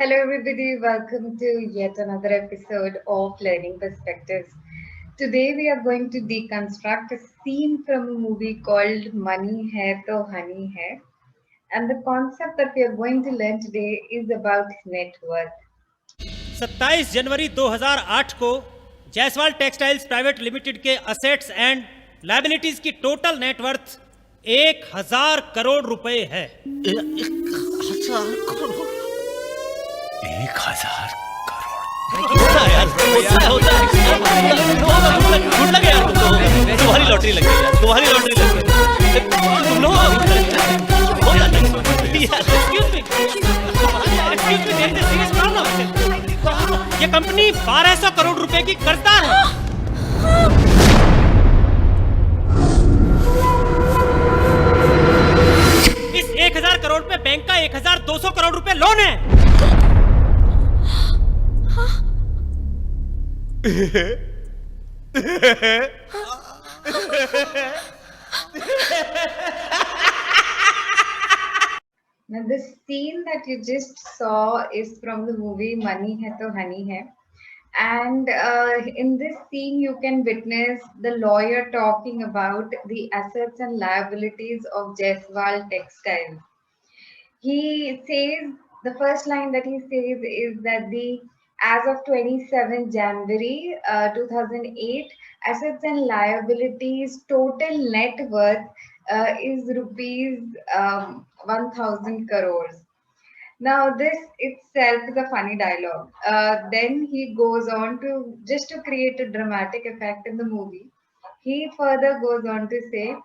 Hello, everybody. Welcome to yet another episode of Learning Perspectives. Today, we are going to deconstruct a scene from a movie called Money Hai To Honey Hai. And the concept that we are going to learn today is about net worth. 27 जनवरी 2008 को Jaiswal textiles private limited के assets and liabilities की total net worth 1,000 crore रुपए है। 1,000 करोड़। 1,000 करोड़ होता है good लगे यार तुमको। तुम्हारी लॉटरी लग गई यार, तुम्हारी लॉटरी लग गई। तुम लोग हो जाता है। Excuse me, there is a serious problem. ये कंपनी 1200 करोड़ रुपए की कर्जदार है। इस 1,000 करोड़ पे बैंक का 1,200 करोड़ रुपए लोन है। Now, the scene that you just saw is from the movie Money Hai To Honey Hai. And in this scene, you can witness the lawyer talking about the assets and liabilities of Jaiswal Textiles. He says the first line that he says is that the as of 27 January 2008, assets and liabilities total net worth is rupees 1,000 crores. Now, this itself is a funny dialogue. Then he goes on to just to create a dramatic effect in the movie. He further goes on to say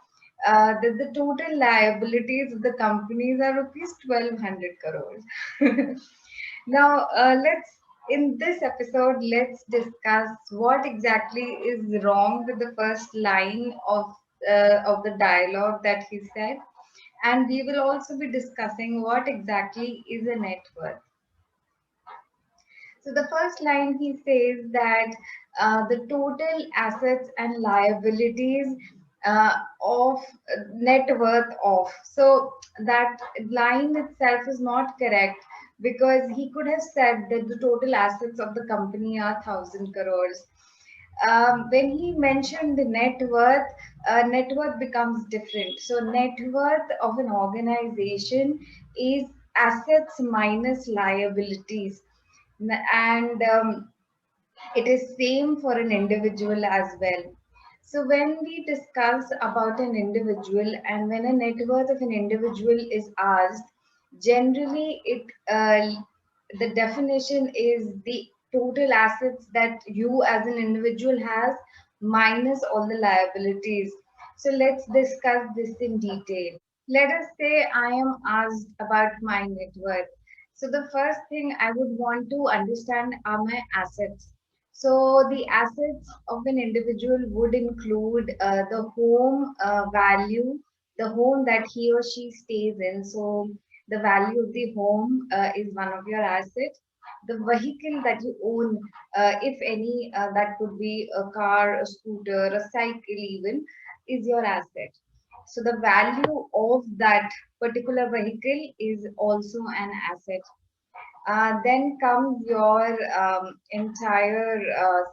that the total liabilities of the companies are rupees 1,200 crores. Now, let's in this episode let's discuss what exactly is wrong with the first line of the dialogue that he said, and we will also be discussing what exactly is a net worth. So the first line he says that the total assets and liabilities of net worth of. So that line itself is not correct because he could have said that the total assets of the company are 1,000 crores. When he mentioned the net worth becomes different. So net worth of an organization is assets minus liabilities, and it is same for an individual as well. So when we discuss about an individual and when a net worth of an individual is asked, generally the definition is the total assets that you as an individual has minus all the liabilities. So let's discuss this in detail. Let us say I am asked about my net worth. So the first thing I would want to understand are my assets. So the assets of an individual would include the home value, the home that he or she stays in. So the value of the home is one of your assets. The vehicle that you own, if any, that could be a car, a scooter, a cycle even, is your asset. So the value of that particular vehicle is also an asset. Then comes your entire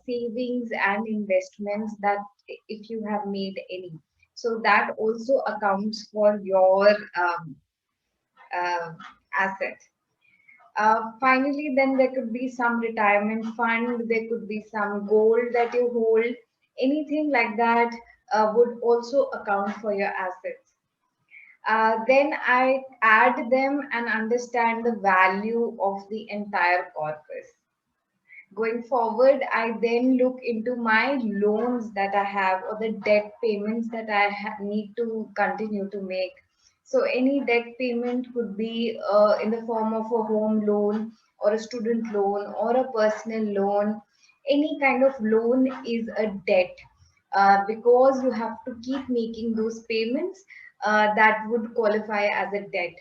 savings and investments that if you have made any. So that also accounts for your uh, asset. Finally, then there could be some retirement fund, there could be some gold that you hold, anything like that would also account for your assets. Then I add them and understand the value of the entire corpus. Going forward, I then look into my loans that I have or the debt payments that I need to continue to make. So any debt payment could be in the form of a home loan or a student loan or a personal loan. Any kind of loan is a debt because you have to keep making those payments that would qualify as a debt.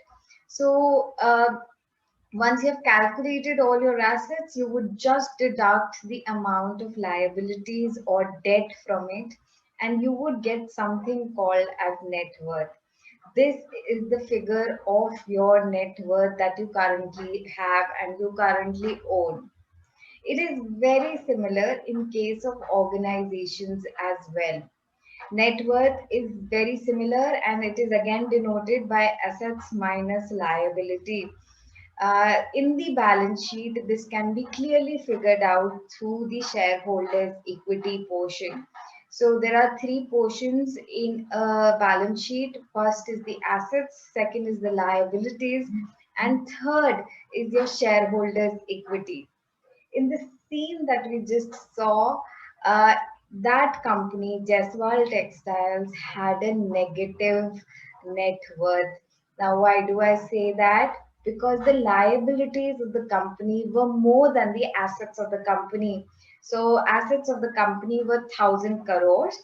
So once you have calculated all your assets, you would just deduct the amount of liabilities or debt from it, and you would get something called as net worth. This is the figure of your net worth that you currently have and you currently own. It is very similar in case of organizations as well. Net worth is very similar and it is again denoted by assets minus liability. In the balance sheet, this can be clearly figured out through the shareholders' equity portion. So there are three portions in a balance sheet. First is the assets, second is the liabilities, and third is your shareholders' equity. In the scene that we just saw, uh, that company, Jeswal Textiles, had a negative net worth. Now, why do I say that? Because the liabilities of the company were more than the assets of the company. So, assets of the company were 1,000 crores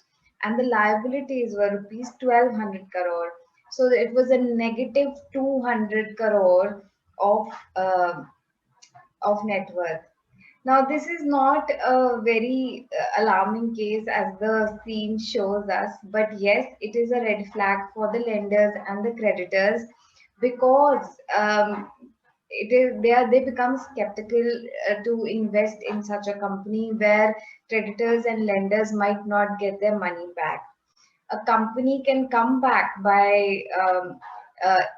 and the liabilities were rupees 1,200 crore. So, it was a negative 200 crore of, uh, of net worth. Now, this is not a very alarming case as the scene shows us, but yes, it is a red flag for the lenders and the creditors because they become skeptical to invest in such a company where creditors and lenders might not get their money back. A company can come back by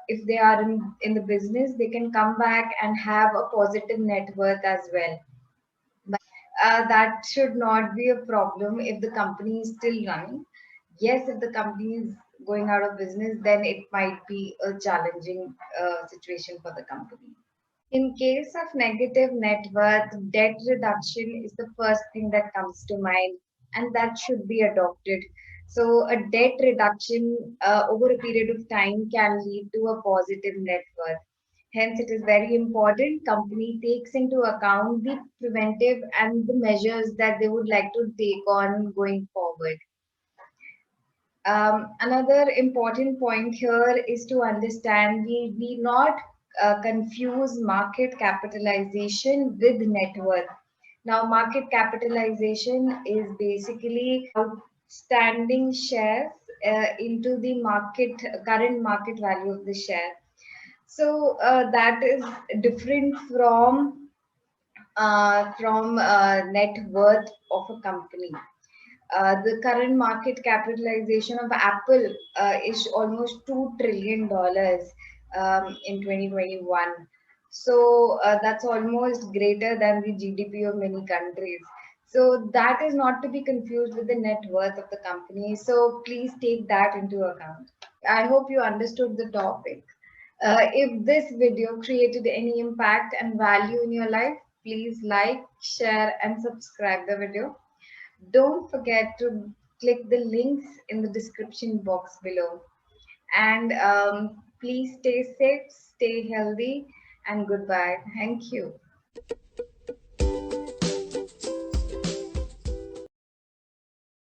if they are in the business, they can come back and have a positive net worth as well, that should not be a problem if the company is still running. Yes, if the company is going out of business, then it might be a challenging situation for the company. In case of negative net worth, debt reduction is the first thing that comes to mind, and that should be adopted. So, a debt reduction over a period of time can lead to a positive net worth. Hence, it is very important company takes into account the preventive and the measures that they would like to take on going forward. Another important point here is to understand we not confuse market capitalization with net worth. Now, market capitalization is basically outstanding shares into the market current market value of the share. So that is different from net worth of a company. The current market capitalization of Apple is almost $2 trillion in 2021. So that's almost greater than the GDP of many countries. So that is not to be confused with the net worth of the company. So please take that into account. I hope you understood the topic. If this video created any impact and value in your life, please like, share, and subscribe the video. Don't forget to click the links in the description box below. And please stay safe, stay healthy, and goodbye. Thank you.